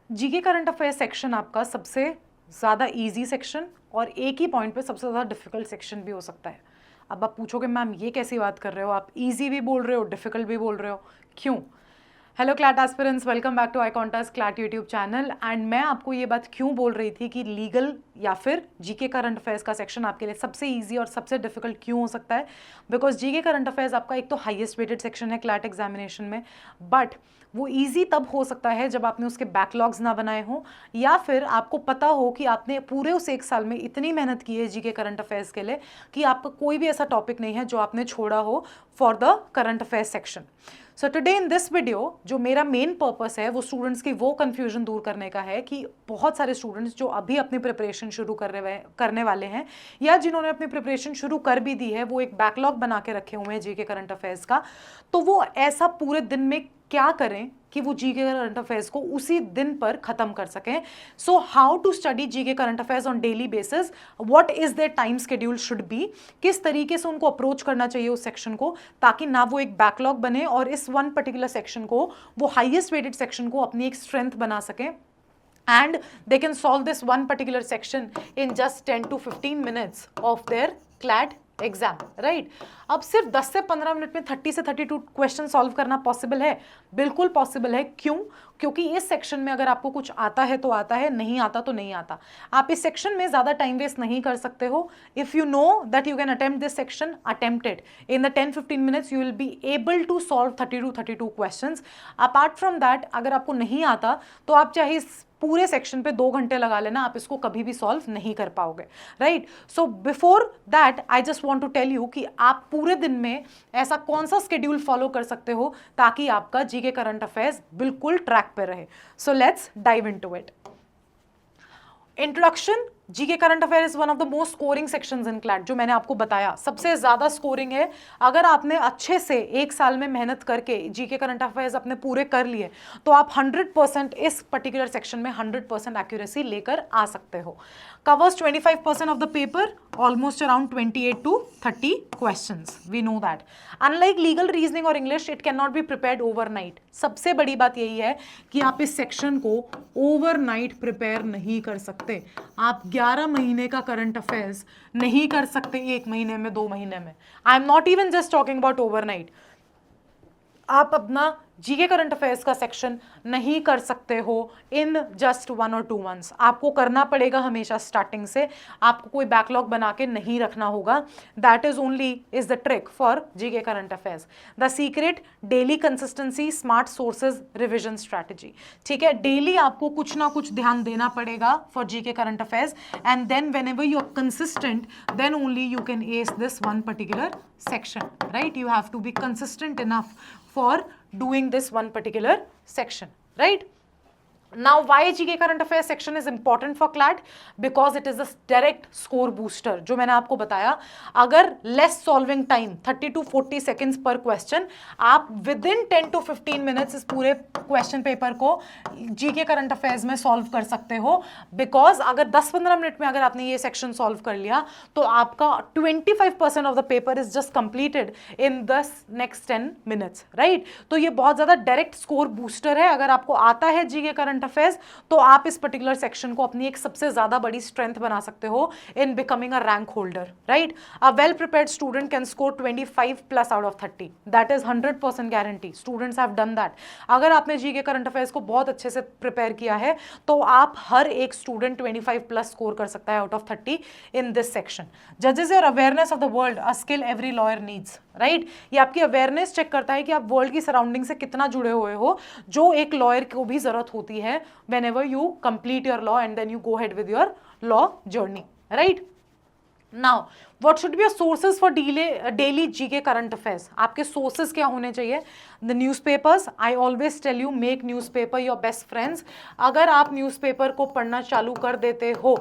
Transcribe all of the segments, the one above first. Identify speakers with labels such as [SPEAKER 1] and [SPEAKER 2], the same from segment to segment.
[SPEAKER 1] GK current affair section आपका सबसे ज़्यादा इजी सेक्शन और एक ही पॉइंट पे सबसे ज़्यादा डिफिकल्ट सेक्शन भी हो सकता है। अब आप पूछोगे मैम ये कैसी बात कर रहे हो, आप इजी भी बोल रहे हो डिफिकल्ट भी बोल रहे हो, क्यों? Hello CLAT aspirants, welcome back to iContas CLAT YouTube channel. And मैं आपको ये बात क्यों बोल रही थी कि लीगल या फिर जीके करंट अफेयर्स का सेक्शन आपके लिए सबसे इजी और सबसे डिफिकल्ट क्यों हो सकता है। बिकॉज जीके करंट अफेयर्स आपका एक तो हाईएस्ट वेटेड सेक्शन है क्लैट एग्जामिनेशन में, बट वो इजी तब हो सकता है जब आपने उसके बैकलॉग्स ना बनाए हो या फिर आपको पता हो कि आपने पूरे उस एक साल में इतनी मेहनत की है जीके करंट अफेयर्स के लिए कि आपका कोई भी ऐसा टॉपिक नहीं है जो आपने छोड़ा हो for the current affairs section. So today in this video जो मेरा मेन पर्पस है वो स्टूडेंट्स की वो कन्फ्यूजन दूर करने का है कि बहुत सारे स्टूडेंट्स जो अभी अपनी प्रिपरेशन शुरू करने वाले हैं या जिन्होंने अपनी प्रिपरेशन शुरू कर भी दी है, वो एक बैकलॉग बना के रखे हुए हैं जीके करंट अफेयर्स का, तो वो ऐसा पूरे दिन में क्या करें कि वो जीके करंट अफेयर्स को उसी दिन पर खत्म कर सकें। So how to study GK current affairs on daily basis, what is there time schedule should be, किस तरीके से उनको अप्रोच करना चाहिए उस सेक्शन को ताकि ना वो एक बैकलॉग बने और इस वन पर्टिकुलर सेक्शन को, वो हाईएस्ट वेटेड सेक्शन को अपनी एक स्ट्रेंथ बना सकें and they can solve this one particular section in just 10 to 15 minutes of their CLAT exam, right? अब सिर्फ 10 से 15 मिनट में 30 से 32 क्वेश्चन सॉल्व करना पॉसिबल है? बिल्कुल पॉसिबल है। क्यों? क्योंकि इस सेक्शन में अगर आपको कुछ आता है तो आता है, नहीं आता तो नहीं आता। आप इस सेक्शन में ज़्यादा टाइम वेस्ट नहीं कर सकते हो। If you know that you can attempt this section, attempt it. In the 10-15 minutes you will be able to solve 32 questions. Apart from that, अगर आपको नहीं आता तो आप चाहे इस पूरे सेक्शन पे 2 घंटे लगा लेना, आप इसको कभी भी सॉल्व नहीं कर पाओगे, right? So before that I just want to tell you कि आप पूरे दिन में ऐसा कौन सा स्केड्यूल फॉलो कर सकते हो ताकि आपका जीके करंट अफेयर्स बिल्कुल ट्रैक पे रहे। So let's dive into it. Introduction, GK current affair is one of the most scoring sections in CLAT. जो मैंने आपको बताया सबसे ज्यादा स्कोरिंग है। अगर आपने अच्छे से एक साल में मेहनत करके जीके करंट अफेयर्स अपने पूरे कर लिए तो आप 100% इस पर्टिकुलर सेक्शन में 100% एक्यूरेसी लेकर आ सकते हो। covers 25% of the paper, almost around 28 to 30 questions. We know that. Unlike legal, reasoning और English, it cannot be prepared overnight. सबसे बड़ी बात यही है कि आप इस सेक्शन को ओवरनाइट प्रिपेयर नहीं कर सकते। आप 11 महीने का करंट अफेयर्स नहीं कर सकते 1 महीने में, 2 महीने में। I am not even just talking about overnight. आप अपना जीके करंट अफेयर्स का सेक्शन नहीं कर सकते हो इन जस्ट 1 और 2 मंथ्स। आपको करना पड़ेगा हमेशा स्टार्टिंग से। आपको कोई बैकलॉग बना के नहीं रखना होगा। That is only is the trick for GK current affairs. The secret, daily consistency, smart sources, revision strategy. ठीक है, डेली आपको कुछ ना कुछ ध्यान देना पड़ेगा for GK current affairs, and then whenever you are consistent then only you can ace this one particular section, right? You have to be consistent enough for doing this one particular section, right? Now why GK current affairs section is important for CLAT? Because it is a direct score booster. जो मैंने आपको बताया, अगर less solving time 30 to 40 seconds per question, आप within 10 to 15 minutes इस पूरे question paper को GK current affairs में solve कर सकते हो। Because अगर 10-15 मिनट में अगर आपने ये section solve कर लिया तो आपका 25% of the paper is just completed in the next 10 minutes, right? तो ये बहुत ज़्यादा direct score booster है। अगर आपको आता है GK current अफेयर्स तो आप इस पर्टिकुलर सेक्शन को अपनी एक सबसे ज्यादा बड़ी स्ट्रेंथ बना सकते हो in becoming a rank holder, right? A well prepared student can score 25 plus out of 30। That is 100% guarantee. Students have done that. अगर आपने जीके करंट अफेयर्स को बहुत अच्छे से प्रिपेयर किया है तो आप हर एक स्टूडेंट 25 प्लस स्कोर कर सकता है out of 30 in this section. जजेस your awareness of the world, a skill every lawyer needs, right? ये आपकी अवेयरनेस चेक करता है कि आप वर्ल्ड की सराउंडिंग से कितना जुड़े हुए हो, जो एक लॉयर को भी जरूरत होती है whenever you complete your law and then you go ahead with your law journey, right? Now what should be your sources for daily GK current affairs? आपके sources क्या होने चाहिए? The newspapers. I always tell you make newspaper your best friends. अगर आप newspaper को पढ़ना चालू कर देते हो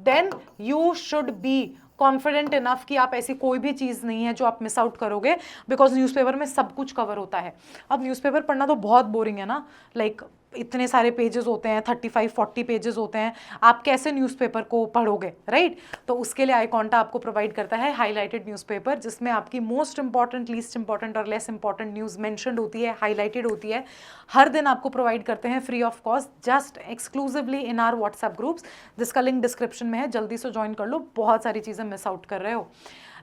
[SPEAKER 1] then you should be confident enough कि आप ऐसी कोई भी चीज़ नहीं है जो आप मिस आउट करोगे, बिकॉज न्यूज़पेपर में सब कुछ कवर होता है। अब न्यूज़पेपर पढ़ना तो बहुत बोरिंग है ना, लाइक इतने सारे पेजेस होते हैं, 35-40 पेजेस होते हैं, आप कैसे न्यूज़पेपर को पढ़ोगे, राइट? तो उसके लिए आईकॉन्टा आपको प्रोवाइड करता है हाईलाइटेड न्यूज़पेपर, जिसमें आपकी मोस्ट इंपॉर्टेंट, लीस्ट इंपॉर्टेंट और लेस इंपॉर्टेंट न्यूज़ मेंशन्ड होती है, हाईलाइटेड होती है। हर दिन आपको प्रोवाइड करते हैं free of cost, just exclusively in our WhatsApp groups, जिसका लिंक डिस्क्रिप्शन में है, जल्दी से ज्वाइन कर लो, बहुत सारी चीज़ें मिस आउट कर रहे हो।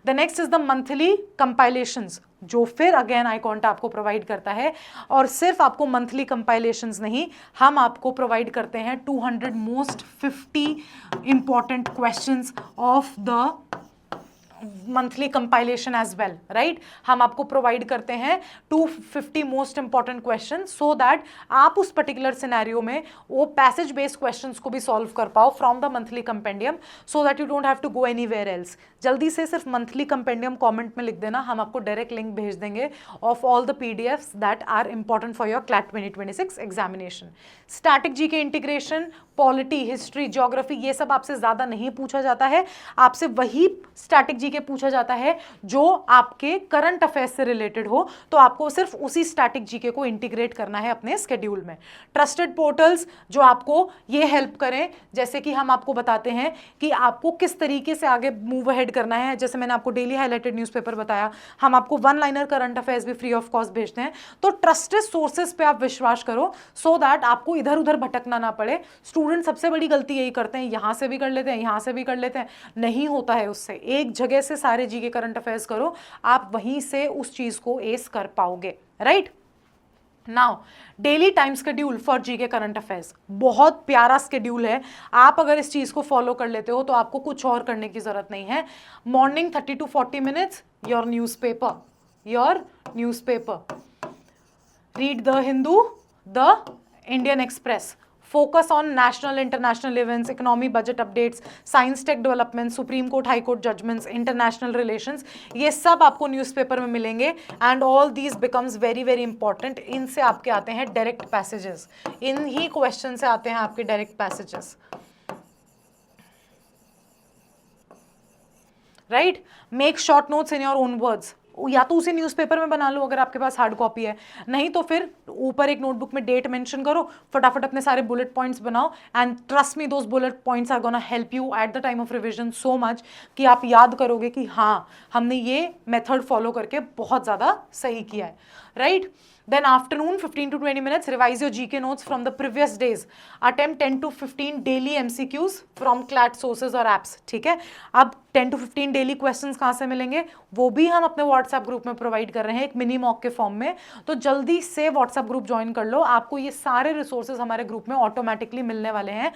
[SPEAKER 1] The next is the monthly compilations, जो फिर अगेन आईकॉन्टा आपको प्रोवाइड करता है, और सिर्फ आपको मंथली कंपाइलेशंस नहीं, हम आपको प्रोवाइड करते हैं 200 most 50 important questions of the monthly compilation as well, right? हम आपको प्रोवाइड करते हैं 250 most important question, so that आप उस पर्टिकुलर सिनेरियो में वो पैसेज बेस्ड क्वेश्चंस को भी सॉल्व कर पाओ from the monthly compendium, so that you don't have to go anywhere else. जल्दी से सिर्फ मंथली कंपेंडियम कमेंट में लिख देना, हम आपको डायरेक्ट लिंक भेज देंगे of all the PDFs that are important for your CLAT 2026 examination. Static GK integration, polity, history, geography, ये सब आपसे ज्यादा नहीं पूछा जाता है, आपसे वही स्टैटिक जीके पूछा जाता है जो आपके करंट अफेयर्स से रिलेटेड हो, तो आपको सिर्फ उसी स्टैटिक जीके को इंटीग्रेट करना है अपने स्केड्यूल में। ट्रस्टेड पोर्टल्स जो आपको ये हेल्प करें, जैसे कि हम आपको बताते हैं कि आपको किस तरीके से आगे मूव अहेड करना है, जैसे मैंने आपको डेली हाईलाइटेड न्यूज़पेपर बताया, हम आपको वन लाइनर करंट अफेयर्स भी फ्री ऑफ कॉस्ट भेजते हैं। तो ट्रस्टेड सोर्सेज पे आप विश्वास करो, सो दैट आपको इधर उधर भटकना ना पड़े। स्टूडेंट सबसे बड़ी गलती यही करते हैं, यहां से भी कर लेते हैं, यहां से भी कर लेते हैं, नहीं होता है उससे। एक जगह से सारे जीके करंट अफेयर्स करो, आप वहीं से उस चीज को एस कर पाओगे, right? Now daily time schedule for GK current affairs, बहुत प्यारा शेड्यूल है। आप अगर इस चीज को फॉलो कर लेते हो तो आपको कुछ और करने की जरूरत नहीं है। Morning 30 to 40 minutes your newspaper, read the Hindu, the Indian express, focus on national international events, economy budget updates, science tech development, supreme court high court judgments, international relations, ये सब आपको न्यूज़पेपर में मिलेंगे। And all these becomes very very important. इनसे आपके आते हैं direct passages, इन ही question से आते हैं आपके direct passages, right? Make short notes in your own words, या तो उसे न्यूज़पेपर में बना लो अगर आपके पास हार्ड कॉपी है, नहीं तो फिर ऊपर एक नोटबुक में डेट मेंशन करो, फटाफट अपने सारे बुलेट पॉइंट्स बनाओ, and trust me those bullet points are gonna help you at the time of revision so much कि आप याद करोगे कि हाँ, हमने ये मेथड फॉलो करके बहुत ज़्यादा सही किया है, right? Then afternoon 15 to 20 minutes revise your GK notes from the previous days. Attempt 10 to 15 daily MCQs from CLAT sources और apps, ठीक है? अब 10 to 15 डेली क्वेश्चंस कहाँ से मिलेंगे, वो भी हम अपने व्हाट्सएप ग्रुप में प्रोवाइड कर रहे हैं एक मिनी मॉक के फॉर्म में। तो जल्दी से व्हाट्सएप ग्रुप ज्वाइन कर लो, आपको ये सारे रिसोर्सेज हमारे ग्रुप में ऑटोमेटिकली मिलने वाले हैं,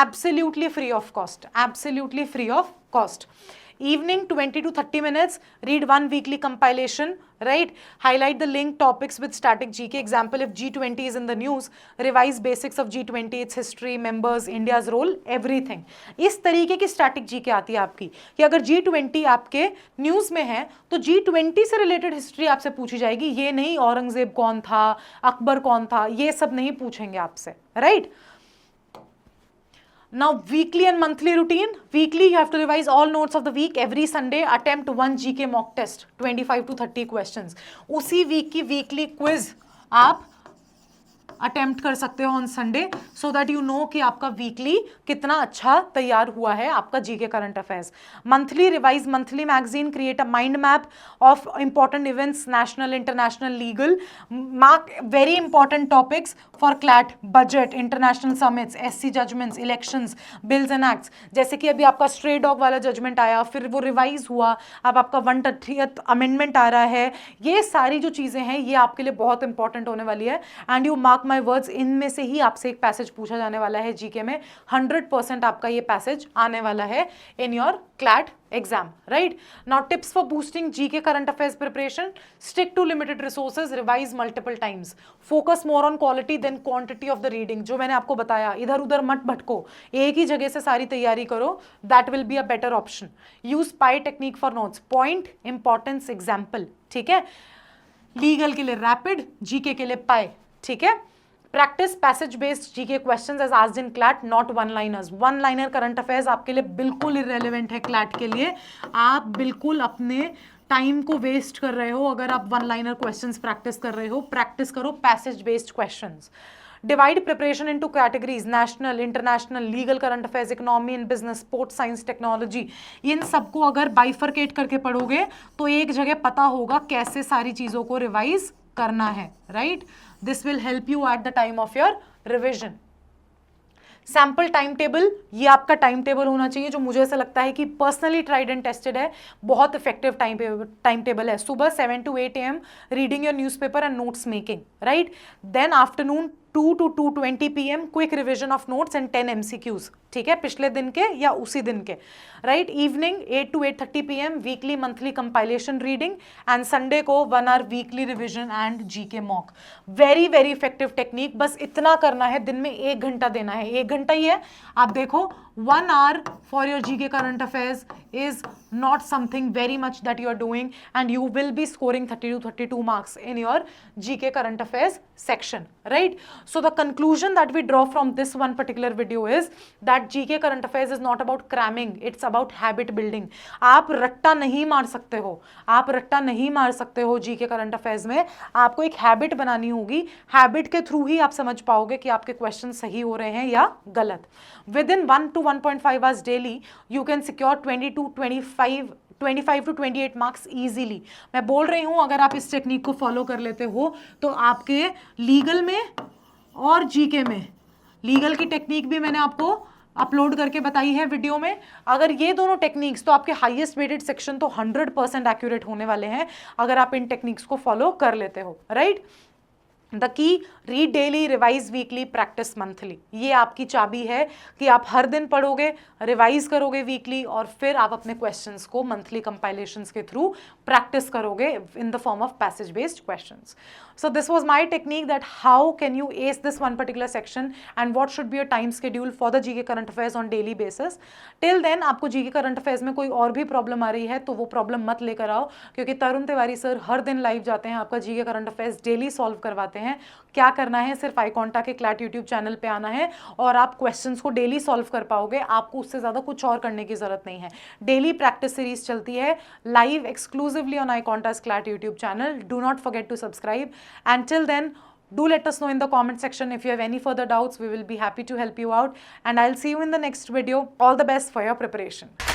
[SPEAKER 1] absolutely free of cost, absolutely free of cost. Evening 20 to 30 minutes, read one weekly compilation, right? Highlight the linked topics with static GK. Example, if G20 is in the news, revise basics of G20, its history, members, India's role, everything. इस तरीके की static GK आती है आपकी कि अगर G20 आपके news में है तो G20 से रिलेटेड हिस्ट्री आपसे पूछी जाएगी, ये नहीं औरंगजेब कौन था, अकबर कौन था, ये सब नहीं पूछेंगे आपसे, right? Now weekly and monthly routine. Weekly you have to revise all notes of the week. Every Sunday attempt one GK mock test, 25 to 30 questions. उसी वीक की वीकली क्विज आप अटेम्प्ट कर सकते हो on Sunday, so that you know कि आपका weekly कितना अच्छा तैयार हुआ है आपका GK current affairs. Monthly revise monthly magazine, create a mind map of important events, national, international, legal, mark very important topics for CLAT, budget, international summits, SC judgments, elections, bills and acts. जैसे कि अभी आपका stray dog वाला judgement आया, फिर वो revise हुआ, अब आपका 130th अमेंडमेंट आ रहा है, ये सारी जो चीज़ें हैं ये आपके लिए बहुत इंपॉर्टेंट होने वाली है। And you mark my words, इनमें से ही आपसे एक पैसेज पूछा जाने वाला है जीके में, 100% आपका ये पैसेज आने वाला है in your CLAT exam, right? Now tips for boosting GK current affairs preparation, stick to limited resources, revise multiple times, focus more on quality than quantity of the reading. जो मैंने आपको बताया, इधर उधर मत भटको, एक ही जगह से सारी तैयारी करो, that will be a better option. Use pi technique for notes, point, importance, example, ठीक है? लीगल के लिए रैपिड, जीके के लिए पाई, ठीक है? Practice passage based GK questions as asked in CLAT, not one liners. One liner current affairs आपके लिए बिल्कुल इररेलेवेंट है क्लैट के लिए, आप बिल्कुल अपने टाइम को वेस्ट कर रहे हो अगर आप वन लाइनर क्वेश्चंस प्रैक्टिस कर रहे हो। प्रैक्टिस करो passage based questions. Divide preparation into categories, national, international, legal, current affairs, economy and business, sports, science, technology, इन सबको अगर बाइफरकेट करके पढ़ोगे तो एक जगह पता होगा कैसे सारी चीजों को रिवाइज करना है, right? This will help you at the time of your revision. Sample time table, ये आपका टाइम टेबल होना चाहिए जो मुझे ऐसा लगता है कि पर्सनली ट्राइड एंड टेस्टेड है, बहुत इफेक्टिव टाइम टेबल है। सुबह 7 to 8 AM reading your newspaper and notes making, right? Then afternoon 2 to 2:20 PM quick revision of notes and 10 MCQs, ठीक है, पिछले दिन के या उसी दिन के, right? Evening 8 to 8:30 PM weekly monthly compilation reading, and Sunday को 1 hour weekly revision and GK mock. Very very effective technique. बस इतना करना है, दिन में 1 घंटा देना है, 1 घंटा ही है। आप देखो 1 hour for your GK current affairs is not something very much that you are doing, and you will be scoring 30 to 32 marks in your GK current affairs section, right? So the conclusion that we draw from this one particular video is that GK current affairs is not about cramming, it's about habit building. आप रट्टा नहीं मार सकते हो, आप रट्टा नहीं मार सकते हो GK current affairs में। आपको एक हैबिट बनानी होगी, हैबिट के थ्रू ही आप समझ पाओगे कि आपके क्वेश्चन सही हो रहे हैं या गलत। Within 1 to 1.5 hours daily, you can secure 25 to 28 marks easily. मैं बोल रही हूं अगर आप इस टेक्निक को फॉलो कर लेते हो तो आपके लीगल में और जीके में, लीगल की टेक्निक भी मैंने आपको अपलोड करके बताई है वीडियो में, अगर ये दोनों टेक्निक्स, तो आपके हाईएस्ट वेटेड सेक्शन तो 100% एक्यूरेट होने वाले हैं अगर आप इन टेक्निक्स को फॉलो कर लेते हो, right? The key, read daily, revise weekly, practice monthly. ये आपकी चाबी है कि आप हर दिन पढ़ोगे, रिवाइज करोगे वीकली, और फिर आप अपने क्वेश्चंस को मंथली कंपाइलेशंस के थ्रू प्रैक्टिस करोगे in the form of passage based questions. So this was my technique that how can you ace this one particular section and what should be your time schedule for the GK current affairs on daily basis. Till then आपको GK current affairs में कोई और भी problem आ रही है तो वो problem मत लेकर आओ, क्योंकि तरुण तिवारी सर हर दिन लाइव जाते हैं, आपका GK current affairs daily solve करवाते हैं। क्या करना है, सिर्फ आईकॉन्टा के क्लैट यूट्यूब चैनल पे आना है और आप क्वेश्चंस को डेली सॉल्व कर पाओगे। आपको उससे ज़्यादा कुछ और करने की ज़रूरत नहीं है। डेली प्रैक्टिस सीरीज चलती है लाइव एक्सक्लूसिवली ऑन आईकॉन्टा's CLAT YouTube channel. Do not forget to subscribe, and till then do let us know in the comment section if you have any further doubts. We will be happy to help you out, and I'll see you in the next video. All the best for your preparation.